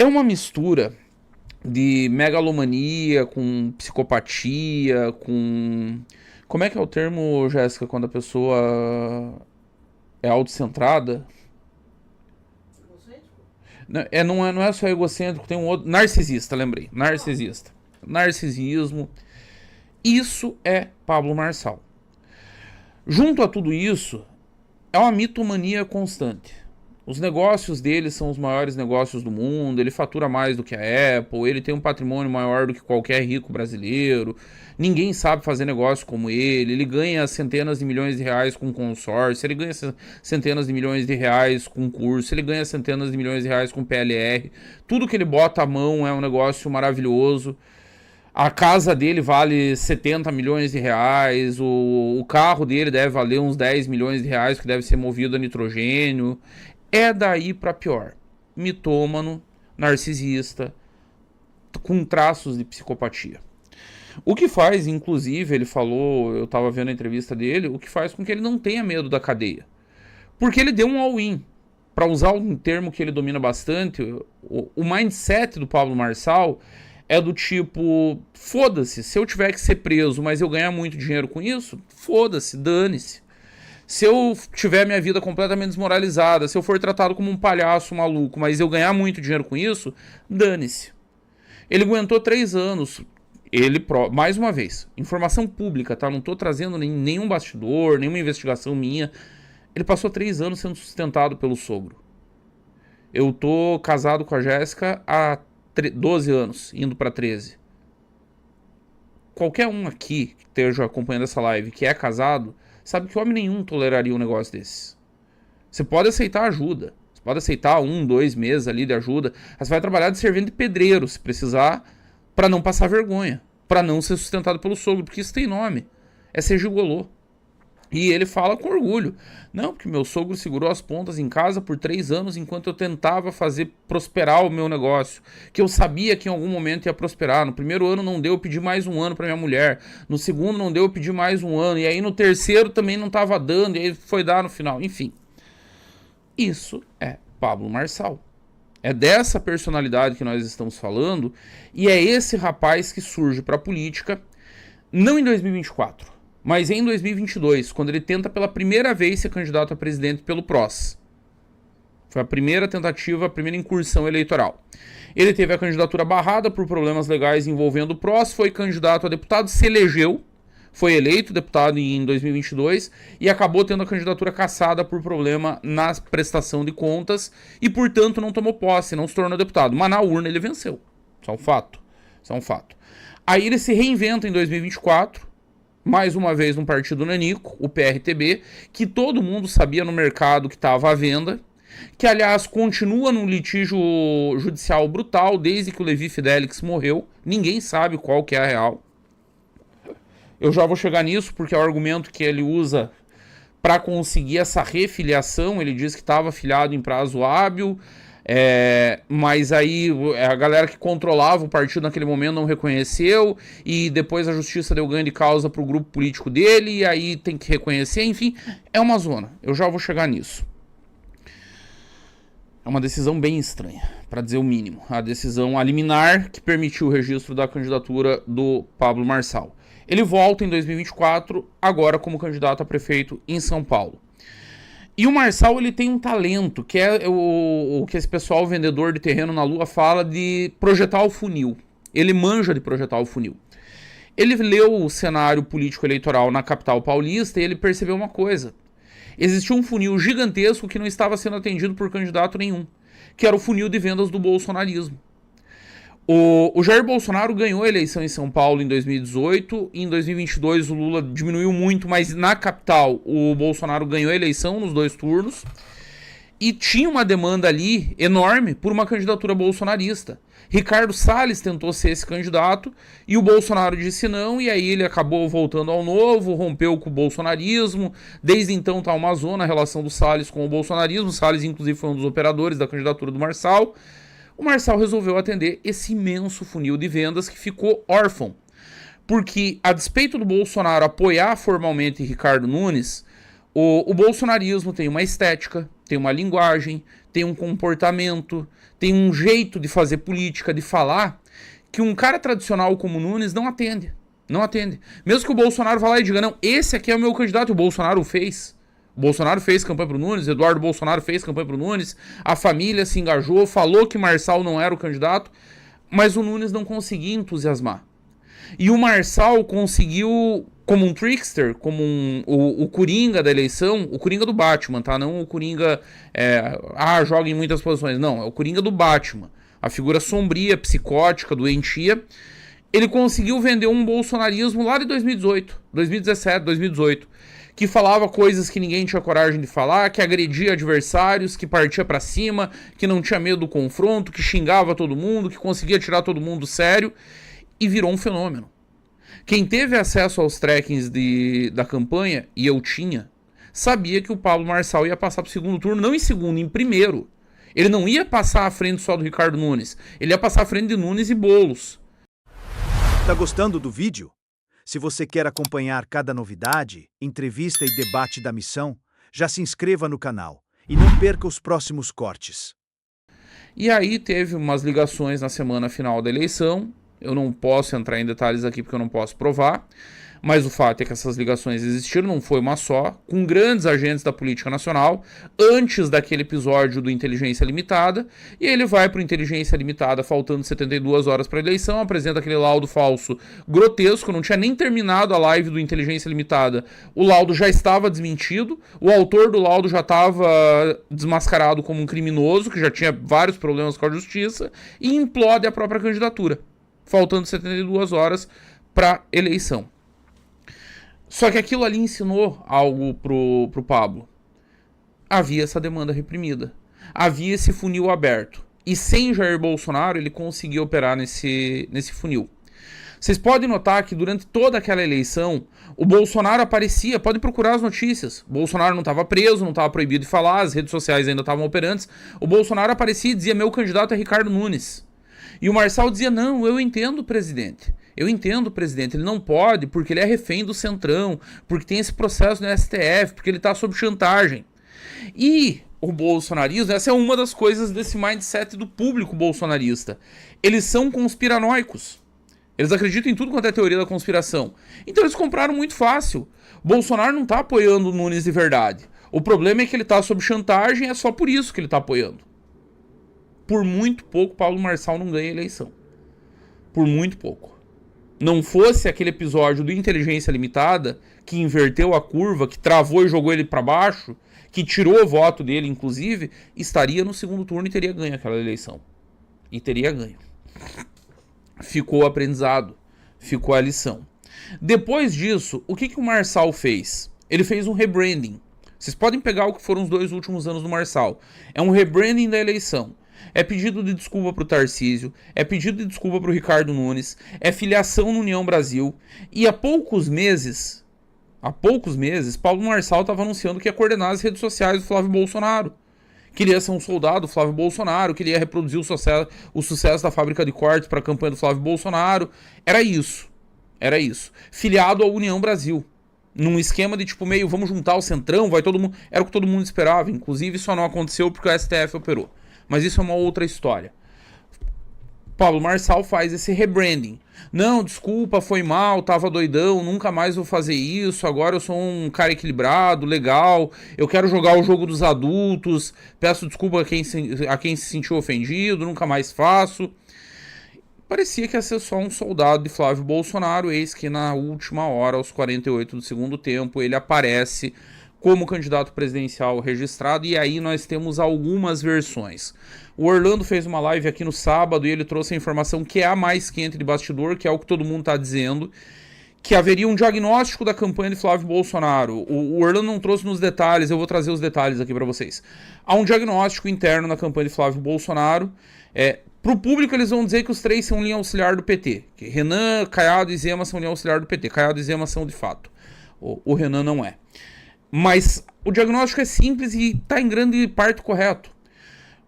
É uma mistura de megalomania com psicopatia, com... Como é que é o termo, Jéssica, quando a pessoa é autocentrada? Não é só egocêntrico, tem um outro... Narcisista, lembrei. Narcisista. Narcisismo. Isso é Pablo Marçal. Junto a tudo isso, é uma mitomania constante. Os negócios dele são os maiores negócios do mundo, ele fatura mais do que a Apple, ele tem um patrimônio maior do que qualquer rico brasileiro, ninguém sabe fazer negócio como ele ganha centenas de milhões de reais com consórcio, ele ganha centenas de milhões de reais com curso, ele ganha centenas de milhões de reais com PLR, tudo que ele bota à mão é um negócio maravilhoso. A casa dele vale 70 milhões de reais, o carro dele deve valer uns 10 milhões de reais, que deve ser movido a nitrogênio. É daí para pior. Mitômano, narcisista, com traços de psicopatia. O que faz, inclusive, ele falou, eu estava vendo a entrevista dele, o que faz com que ele não tenha medo da cadeia. Porque ele deu um all-in. Para usar um termo que ele domina bastante, o mindset do Pablo Marçal é do tipo, foda-se, se eu tiver que ser preso, mas eu ganhar muito dinheiro com isso, foda-se, dane-se. Se eu tiver minha vida completamente desmoralizada, se eu for tratado como um palhaço maluco, mas eu ganhar muito dinheiro com isso, dane-se. Ele aguentou 3 anos, mais uma vez, informação pública, tá? Não tô trazendo nenhum bastidor, nenhuma investigação minha. Ele passou 3 anos sendo sustentado pelo sogro. Eu tô casado com a Jéssica há 12 anos, indo para 13. Qualquer um aqui que esteja acompanhando essa live que é casado, sabe que homem nenhum toleraria um negócio desse. Você pode aceitar ajuda. Você pode aceitar 1, 2 meses ali de ajuda. Você vai trabalhar de servente de pedreiro, se precisar, para não passar vergonha. Para não ser sustentado pelo sogro, porque isso tem nome. É ser gigolô. E ele fala com orgulho. Não, porque meu sogro segurou as pontas em casa por 3 anos enquanto eu tentava fazer prosperar o meu negócio. Que eu sabia que em algum momento ia prosperar. No primeiro ano não deu, eu pedi mais 1 ano para minha mulher. No segundo não deu, eu pedi mais 1 ano. E aí no terceiro também não estava dando, e aí foi dar no final. Enfim. Isso é Pablo Marçal. É dessa personalidade que nós estamos falando. E é esse rapaz que surge para a política, não em 2024. Mas em 2022, quando ele tenta pela primeira vez ser candidato a presidente pelo PROS. Foi a primeira tentativa, a primeira incursão eleitoral. Ele teve a candidatura barrada por problemas legais envolvendo o PROS, foi candidato a deputado, se elegeu, foi eleito deputado em 2022 e acabou tendo a candidatura cassada por problema na prestação de contas e, portanto, não tomou posse, não se tornou deputado. Mas na urna ele venceu. Isso é um fato. Isso é um fato. Aí ele se reinventa em 2024, mais uma vez um partido nanico, o PRTB, que todo mundo sabia no mercado que estava à venda, que aliás continua num litígio judicial brutal desde que o Levi Fidelix morreu, ninguém sabe qual que é a real. Eu já vou chegar nisso porque é o argumento que ele usa para conseguir essa refiliação. Ele diz que estava filiado em prazo hábil, mas aí a galera que controlava o partido naquele momento não reconheceu, e depois a justiça deu ganho de causa pro grupo político dele, e aí tem que reconhecer, enfim, é uma zona. Eu já vou chegar nisso. É uma decisão bem estranha, para dizer o mínimo. A decisão a liminar que permitiu o registro da candidatura do Pablo Marçal. Ele volta em 2024, agora como candidato a prefeito em São Paulo. E o Marçal, ele tem um talento, que é o que esse pessoal vendedor de terreno na lua fala de projetar o funil. Ele manja de projetar o funil. Ele leu o cenário político eleitoral na capital paulista e ele percebeu uma coisa. Existia um funil gigantesco que não estava sendo atendido por candidato nenhum, que era o funil de vendas do bolsonarismo. O Jair Bolsonaro ganhou a eleição em São Paulo em 2018, em 2022 o Lula diminuiu muito, mas na capital o Bolsonaro ganhou a eleição nos 2 turnos, e tinha uma demanda ali enorme por uma candidatura bolsonarista. Ricardo Salles tentou ser esse candidato e o Bolsonaro disse não, e aí ele acabou voltando ao Novo, rompeu com o bolsonarismo. Desde então está uma zona a relação do Salles com o bolsonarismo. O Salles inclusive foi um dos operadores da candidatura do Marçal. O Marçal resolveu atender esse imenso funil de vendas que ficou órfão. Porque, a despeito do Bolsonaro apoiar formalmente Ricardo Nunes, o bolsonarismo tem uma estética, tem uma linguagem, tem um comportamento, tem um jeito de fazer política, de falar, que um cara tradicional como o Nunes não atende. Não atende. Mesmo que o Bolsonaro vá lá e diga, não, esse aqui é o meu candidato, o Bolsonaro o fez. O Bolsonaro fez campanha pro Nunes, Eduardo Bolsonaro fez campanha pro Nunes, a família se engajou, falou que Marçal não era o candidato, mas o Nunes não conseguia entusiasmar. E o Marçal conseguiu, como um trickster, como o Coringa da eleição, o Coringa do Batman, tá? Não o Coringa, joga em muitas posições. Não, é o Coringa do Batman. A figura sombria, psicótica, doentia. Ele conseguiu vender um bolsonarismo lá de 2018, 2017, 2018, que falava coisas que ninguém tinha coragem de falar, que agredia adversários, que partia pra cima, que não tinha medo do confronto, que xingava todo mundo, que conseguia tirar todo mundo do sério, e virou um fenômeno. Quem teve acesso aos trackings da campanha, e eu tinha, sabia que o Pablo Marçal ia passar pro segundo turno, não em segundo, em primeiro. Ele não ia passar à frente só do Ricardo Nunes, ele ia passar à frente de Nunes e Boulos. Tá gostando do vídeo? Se você quer acompanhar cada novidade, entrevista e debate da missão, já se inscreva no canal e não perca os próximos cortes. E aí teve umas ligações na semana final da eleição. Eu não posso entrar em detalhes aqui porque eu não posso provar, mas o fato é que essas ligações existiram, não foi uma só, com grandes agentes da política nacional, antes daquele episódio do Inteligência Limitada, e ele vai para o Inteligência Limitada faltando 72 horas para a eleição, apresenta aquele laudo falso grotesco, não tinha nem terminado a live do Inteligência Limitada, o laudo já estava desmentido, o autor do laudo já estava desmascarado como um criminoso, que já tinha vários problemas com a justiça, e implode a própria candidatura, faltando 72 horas para eleição. Só que aquilo ali ensinou algo pro Pablo. Havia essa demanda reprimida. Havia esse funil aberto. E sem Jair Bolsonaro ele conseguiu operar nesse funil. Vocês podem notar que durante toda aquela eleição, o Bolsonaro aparecia, podem procurar as notícias. O Bolsonaro não estava preso, não estava proibido de falar, as redes sociais ainda estavam operantes. O Bolsonaro aparecia e dizia, meu candidato é Ricardo Nunes. E o Marçal dizia, não, eu entendo, presidente. Eu entendo, presidente, ele não pode porque ele é refém do Centrão, porque tem esse processo no STF, porque ele está sob chantagem. E o bolsonarismo, essa é uma das coisas desse mindset do público bolsonarista. Eles são conspiranoicos. Eles acreditam em tudo quanto é teoria da conspiração. Então eles compraram muito fácil. Bolsonaro não está apoiando o Nunes de verdade. O problema é que ele está sob chantagem, é só por isso que ele está apoiando. Por muito pouco, Pablo Marçal não ganha a eleição. Por muito pouco. Não fosse aquele episódio do Inteligência Limitada, que inverteu a curva, que travou e jogou ele para baixo, que tirou o voto dele, inclusive, estaria no segundo turno e teria ganho aquela eleição. E teria ganho. Ficou o aprendizado, ficou a lição. Depois disso, o que o Marçal fez? Ele fez um rebranding. Vocês podem pegar o que foram os 2 últimos anos do Marçal. É um rebranding da eleição. É pedido de desculpa pro Tarcísio, é pedido de desculpa pro Ricardo Nunes, é filiação no União Brasil. E há poucos meses, Paulo Marçal estava anunciando que ia coordenar as redes sociais do Flávio Bolsonaro. Queria ser um soldado do Flávio Bolsonaro, queria reproduzir o sucesso da fábrica de cortes para a campanha do Flávio Bolsonaro. Era isso. Filiado à União Brasil. Num esquema de tipo meio, vamos juntar o Centrão, vai todo mundo. Era o que todo mundo esperava. Inclusive, só não aconteceu porque o STF operou. Mas isso é uma outra história. Pablo Marçal faz esse rebranding. Não, desculpa, foi mal, tava doidão, nunca mais vou fazer isso, agora eu sou um cara equilibrado, legal, eu quero jogar o jogo dos adultos, peço desculpa a quem se sentiu ofendido, nunca mais faço. Parecia que ia ser só um soldado de Flávio Bolsonaro, eis que na última hora, aos 48 do segundo tempo, ele aparece como candidato presidencial registrado, e aí nós temos algumas versões. O Orlando fez uma live aqui no sábado e ele trouxe a informação que é a mais quente de bastidor, que é o que todo mundo está dizendo, que haveria um diagnóstico da campanha de Flávio Bolsonaro. O Orlando não trouxe nos detalhes, eu vou trazer os detalhes aqui para vocês. Há um diagnóstico interno na campanha de Flávio Bolsonaro. Para o público eles vão dizer que os 3 são linha auxiliar do PT. Que Renan, Caiado e Zema são linha auxiliar do PT. Caiado e Zema são de fato. O Renan não é. Mas o diagnóstico é simples e está em grande parte correto.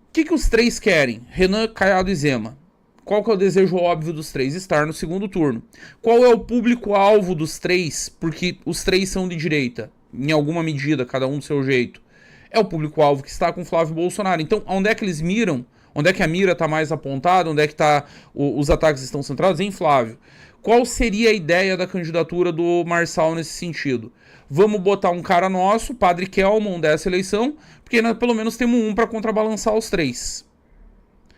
O que os 3 querem? Renan, Caiado e Zema. Qual que é o desejo óbvio dos 3? Estar no segundo turno. Qual é o público-alvo dos 3? Porque os 3 são de direita, em alguma medida, cada um do seu jeito. é o público-alvo que está com o Flávio Bolsonaro. Então, onde é que eles miram? Onde é que a mira está mais apontada? Onde é que os ataques estão centrados? Em Flávio. Qual seria a ideia da candidatura do Marçal nesse sentido? Vamos botar um cara nosso, Padre Kelmon, dessa eleição, porque nós pelo menos temos um para contrabalançar os três.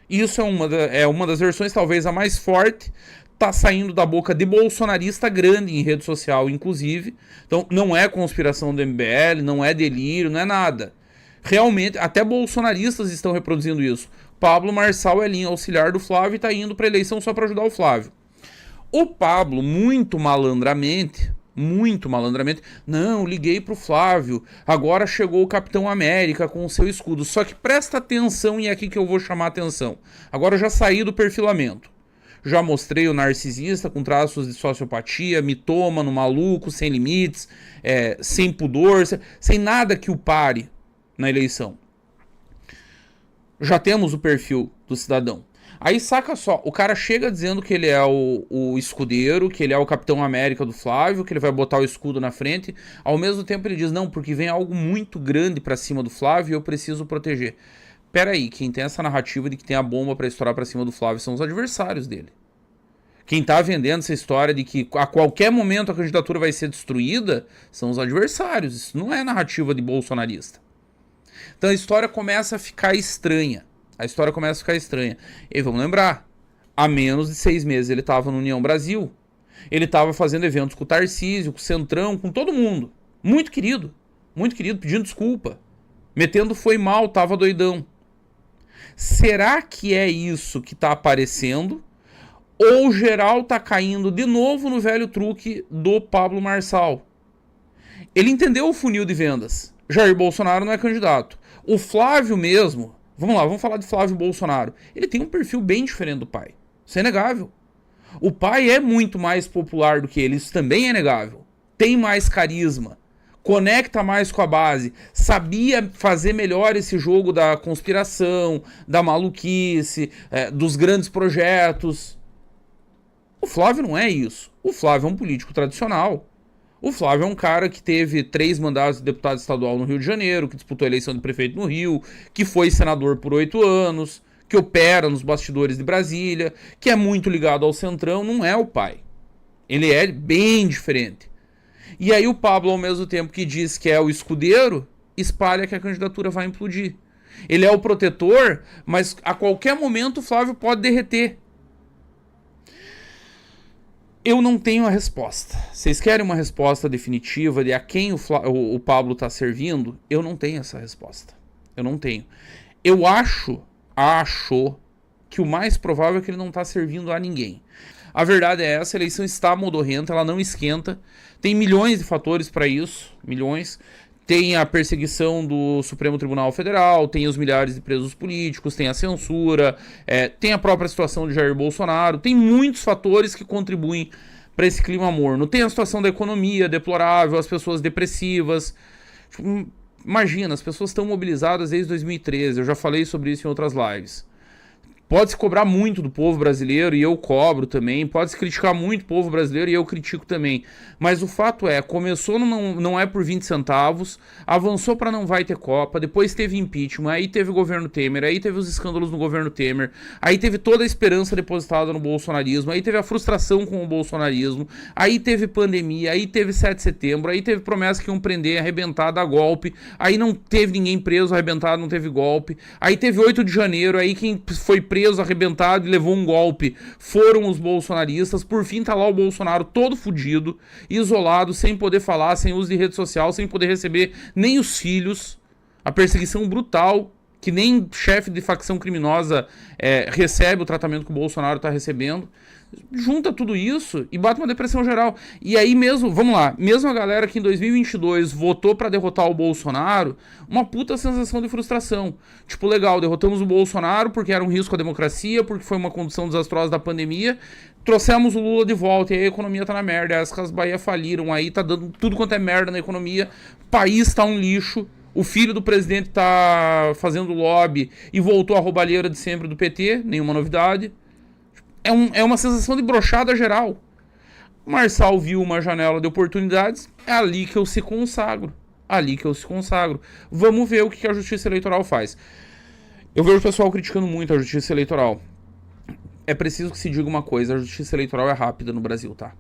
Isso é uma das versões, talvez a mais forte, tá saindo da boca de bolsonarista grande em rede social, inclusive. Então, não é conspiração do MBL, não é delírio, não é nada. Realmente, até bolsonaristas estão reproduzindo isso. Pablo Marçal é linha auxiliar do Flávio e tá indo pra eleição só para ajudar o Flávio. O Pablo, muito malandramente, não, liguei pro Flávio, agora chegou o Capitão América com o seu escudo. Só que presta atenção e é aqui que eu vou chamar a atenção. Agora eu já saí do perfilamento. Já mostrei o narcisista com traços de sociopatia, mitômano, maluco, sem limites, sem pudor, sem nada que o pare na eleição. Já temos o perfil do cidadão. Aí saca só, o cara chega dizendo que ele é o escudeiro, que ele é o Capitão América do Flávio, que ele vai botar o escudo na frente. Ao mesmo tempo ele diz, não, porque vem algo muito grande pra cima do Flávio e eu preciso proteger. Pera aí, quem tem essa narrativa de que tem a bomba pra estourar pra cima do Flávio são os adversários dele. Quem tá vendendo essa história de que a qualquer momento a candidatura vai ser destruída são os adversários. Isso não é narrativa de bolsonarista. Então a história começa a ficar estranha. E vamos lembrar, há menos de 6 meses ele estava no União Brasil. Ele estava fazendo eventos com o Tarcísio, com o Centrão, com todo mundo. Muito querido, pedindo desculpa. Metendo foi mal, tava doidão. Será que é isso que tá aparecendo? Ou geral tá caindo de novo no velho truque do Pablo Marçal? Ele entendeu o funil de vendas. Jair Bolsonaro não é candidato. O Flávio mesmo... Vamos falar de Flávio Bolsonaro. Ele tem um perfil bem diferente do pai. Isso é inegável. O pai é muito mais popular do que ele, isso também é inegável. Tem mais carisma, conecta mais com a base, sabia fazer melhor esse jogo da conspiração, da maluquice, dos grandes projetos. O Flávio não é isso. O Flávio é um político tradicional. O Flávio é um cara que teve 3 mandatos de deputado estadual no Rio de Janeiro, que disputou a eleição de prefeito no Rio, que foi senador por 8 anos, que opera nos bastidores de Brasília, que é muito ligado ao Centrão, não é o pai. Ele é bem diferente. E aí o Pablo, ao mesmo tempo que diz que é o escudeiro, espalha que a candidatura vai implodir. Ele é o protetor, mas a qualquer momento o Flávio pode derreter. Eu não tenho a resposta. Vocês querem uma resposta definitiva de a quem o Pablo está servindo? Eu não tenho essa resposta. Eu não tenho. Eu acho que o mais provável é que ele não está servindo a ninguém. A verdade é essa, a eleição está modorrenta, ela não esquenta. Tem milhões de fatores para isso, milhões. Tem a perseguição do Supremo Tribunal Federal, tem os milhares de presos políticos, tem a censura, tem a própria situação de Jair Bolsonaro, tem muitos fatores que contribuem para esse clima morno. Tem a situação da economia deplorável, as pessoas depressivas. Imagina, as pessoas estão mobilizadas desde 2013, eu já falei sobre isso em outras lives. Pode-se cobrar muito do povo brasileiro, e eu cobro também. Pode-se criticar muito o povo brasileiro, e eu critico também. Mas o fato é, começou não é por 20 centavos, avançou para não vai ter Copa, depois teve impeachment, aí teve o governo Temer, aí teve os escândalos no governo Temer, aí teve toda a esperança depositada no bolsonarismo, aí teve a frustração com o bolsonarismo, aí teve pandemia, aí teve 7 de setembro, aí teve promessa que iam prender, arrebentar, dar golpe, aí não teve ninguém preso, arrebentado, não teve golpe, aí teve 8 de janeiro, aí quem foi preso, arrebentado e levou um golpe foram os bolsonaristas. Por fim tá lá o Bolsonaro todo fudido, isolado, sem poder falar, sem uso de rede social, sem poder receber nem os filhos. A perseguição brutal, que nem chefe de facção criminosa recebe o tratamento que o Bolsonaro tá recebendo. Junta tudo isso e bate uma depressão geral. E aí mesmo, vamos lá, mesmo a galera que em 2022 votou pra derrotar o Bolsonaro, uma puta sensação de frustração. Tipo, legal, derrotamos o Bolsonaro porque era um risco à democracia, porque foi uma condução desastrosa da pandemia, trouxemos o Lula de volta e aí a economia tá na merda, as Casas Bahia faliram, aí tá dando tudo quanto é merda na economia, o país tá um lixo. O filho do presidente tá fazendo lobby e voltou a roubalheira de sempre do PT, nenhuma novidade. É uma sensação de brochada geral. O Marçal viu uma janela de oportunidades, é ali que eu se consagro. Ali que eu se consagro. Vamos ver o que a Justiça Eleitoral faz. Eu vejo o pessoal criticando muito a Justiça Eleitoral. É preciso que se diga uma coisa, a Justiça Eleitoral é rápida no Brasil, tá?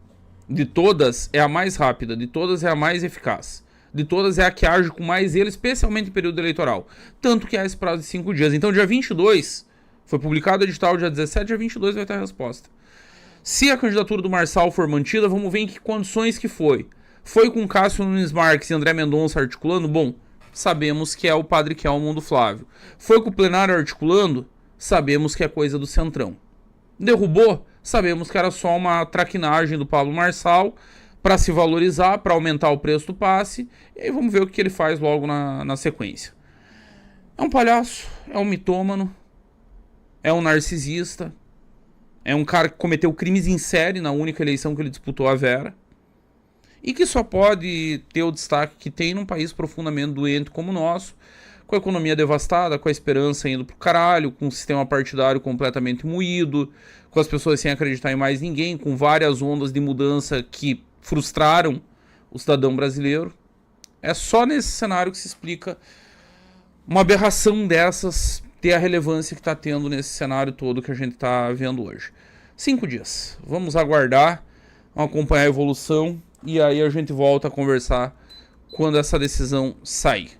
De todas, é a mais rápida, de todas é a mais eficaz. De todas é a que age com mais zelo, especialmente em período eleitoral. Tanto que há esse prazo de 5 dias. Então, dia 22, foi publicado o edital, dia 17, dia 22 vai ter a resposta. Se a candidatura do Marçal for mantida, vamos ver em que condições que foi. Foi com Cássio Nunes Marques e André Mendonça articulando? Bom, sabemos que é o Padre Kelmon do Flávio. Foi com o plenário articulando? Sabemos que é coisa do Centrão. Derrubou? Sabemos que era só uma traquinagem do Pablo Marçal para se valorizar, para aumentar o preço do passe. E aí vamos ver o que ele faz logo na sequência. É um palhaço, é um mitômano, é um narcisista, é um cara que cometeu crimes em série na única eleição que ele disputou a Vera. E que só pode ter o destaque que tem num país profundamente doente como o nosso, com a economia devastada, com a esperança indo pro caralho, com um sistema partidário completamente moído, com as pessoas sem acreditar em mais ninguém, com várias ondas de mudança que frustraram o cidadão brasileiro. É só nesse cenário que se explica uma aberração dessas ter a relevância que está tendo nesse cenário todo que a gente está vendo hoje. 5 dias. Vamos aguardar, vamos acompanhar a evolução e aí a gente volta a conversar quando essa decisão sair.